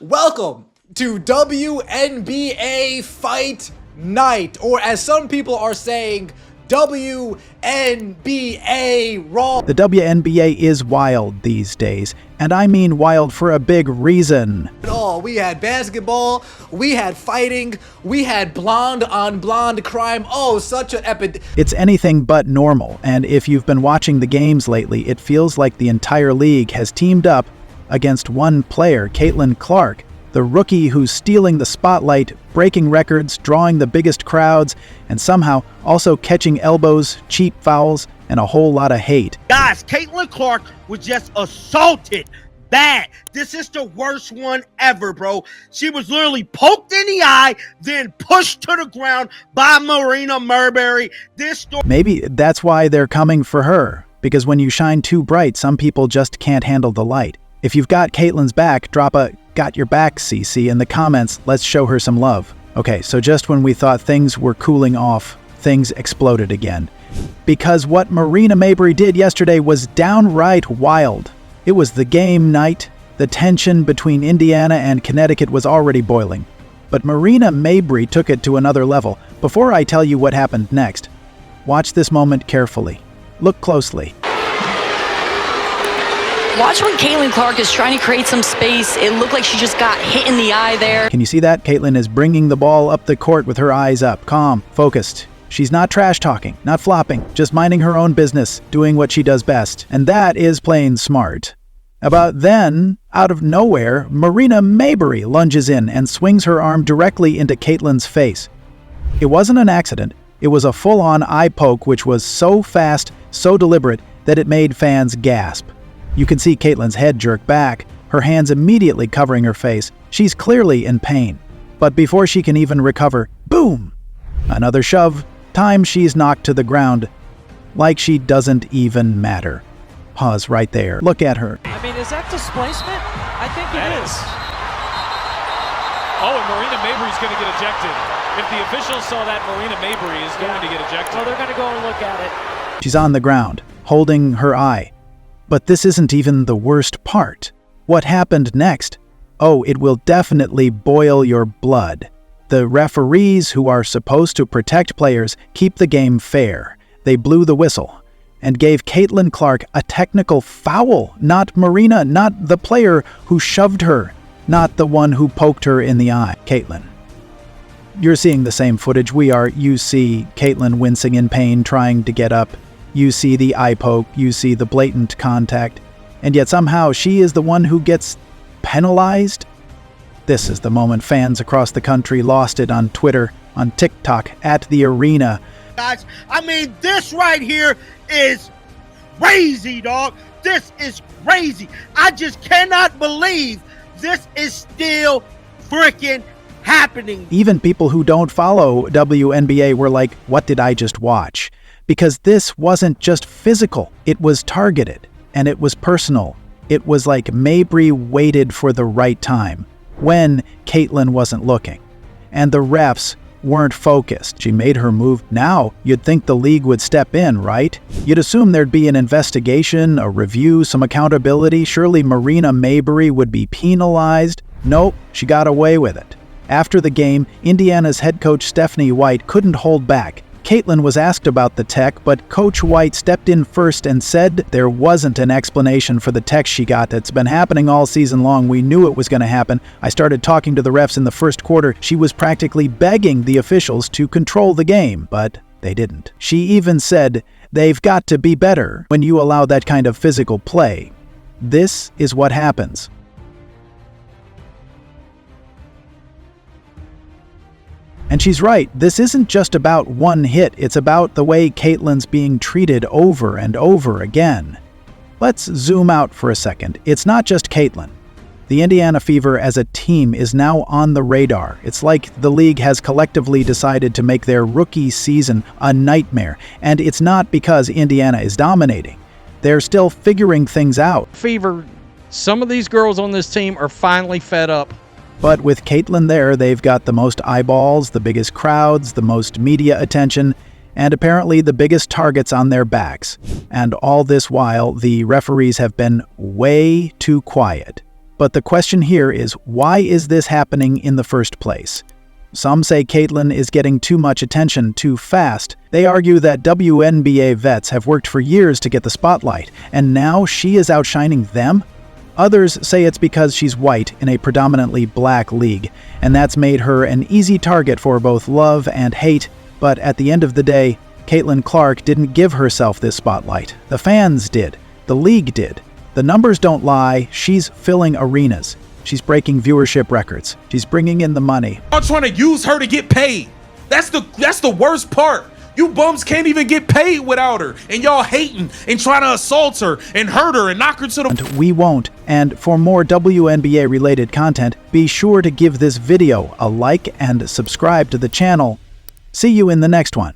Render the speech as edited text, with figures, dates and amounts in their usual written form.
Welcome to WNBA Fight Night, or as some people are saying, WNBA Raw. The WNBA is wild these days, and I mean wild for a big reason. We had basketball, we had fighting, we had blonde on blonde crime. Oh, such an epic. It's anything but normal, and if you've been watching the games lately, it feels like the entire league has teamed up against one player, Caitlin Clark, the rookie who's stealing the spotlight, breaking records, drawing the biggest crowds, and somehow also catching elbows, cheap fouls, and a whole lot of hate. Guys, Caitlin Clark was just assaulted. Bad. This is the worst one ever, bro. She was literally poked in the eye, then pushed to the ground by Marina Mabrey. Maybe that's why they're coming for her, because when you shine too bright, some people just can't handle the light. If you've got Caitlin's back, drop a "got your back, CC" in the comments. Let's show her some love. Okay, so just when we thought things were cooling off, things exploded again. Because what Marina Mabrey did yesterday was downright wild. It was the game night. The tension between Indiana and Connecticut was already boiling. But Marina Mabrey took it to another level. Before I tell you what happened next, watch this moment carefully. Look closely. Watch when Caitlin Clark is trying to create some space. It looked like she just got hit in the eye there. Can you see that? Caitlin is bringing the ball up the court with her eyes up, calm, focused. She's not trash talking, not flopping, just minding her own business, doing what she does best. And that is plain smart. About then, out of nowhere, Marina Mabrey lunges in and swings her arm directly into Caitlin's face. It wasn't an accident. It was a full-on eye poke which was so fast, so deliberate, that it made fans gasp. You can see Caitlin's head jerk back, her hands immediately covering her face. She's clearly in pain. But before she can even recover, boom! Another shove. Time she's knocked to the ground. Like she doesn't even matter. Pause right there. Look at her. I mean, is that displacement? I think it is. Oh, and Marina Mabrey's going to get ejected. If the officials saw that, Marina Mabrey is going to get ejected. Well, they're going to go and look at it. She's on the ground, holding her eye. But this isn't even the worst part. What happened next? Oh, it will definitely boil your blood. The referees, who are supposed to protect players, keep the game fair. They blew the whistle and gave Caitlin Clark a technical foul, not Marina, not the player who shoved her, not the one who poked her in the eye. Caitlin. You're seeing the same footage we are. You see Caitlin wincing in pain, trying to get up. You see the eye poke, you see the blatant contact, and yet somehow she is the one who gets penalized? This is the moment fans across the country lost it on Twitter, on TikTok, at the arena. Guys, I mean, this right here is crazy, dog. This is crazy. I just cannot believe this is still freaking happening. Even people who don't follow WNBA were like, what did I just watch? Because this wasn't just physical, it was targeted, and it was personal. It was like Mabrey waited for the right time, when Caitlin wasn't looking, and the refs weren't focused. She made her move. Now, you'd think the league would step in, right? You'd assume there'd be an investigation, a review, some accountability. Surely Marina Mabrey would be penalized. Nope, she got away with it. After the game, Indiana's head coach Stephanie White couldn't hold back. Caitlin was asked about the tech, but Coach White stepped in first and said there wasn't an explanation for the tech she got. That's been happening all season long. We knew it was going to happen. I started talking to the refs in the first quarter. She was practically begging the officials to control the game, but they didn't. She even said, they've got to be better when you allow that kind of physical play. This is what happens. And she's right, this isn't just about one hit, it's about the way Caitlin's being treated over and over again. Let's zoom out for a second. It's not just Caitlin. The Indiana Fever as a team is now on the radar. It's like the league has collectively decided to make their rookie season a nightmare. And it's not because Indiana is dominating. They're still figuring things out. Fever, some of these girls on this team are finally fed up. But with Caitlin there, they've got the most eyeballs, the biggest crowds, the most media attention, and apparently the biggest targets on their backs. And all this while, the referees have been way too quiet. But the question here is, why is this happening in the first place? Some say Caitlyn is getting too much attention too fast. They argue that WNBA vets have worked for years to get the spotlight, and now she is outshining them? Others say it's because she's white in a predominantly black league, and that's made her an easy target for both love and hate. But at the end of the day, Caitlin Clark didn't give herself this spotlight. The fans did. The league did. The numbers don't lie. She's filling arenas. She's breaking viewership records. She's bringing in the money. Y'all trying to use her to get paid. That's the worst part. You bums can't even get paid without her, and y'all hating and trying to assault her and hurt her and knock her to the... And we won't. And for more WNBA related content, be sure to give this video a like and subscribe to the channel. See you in the next one.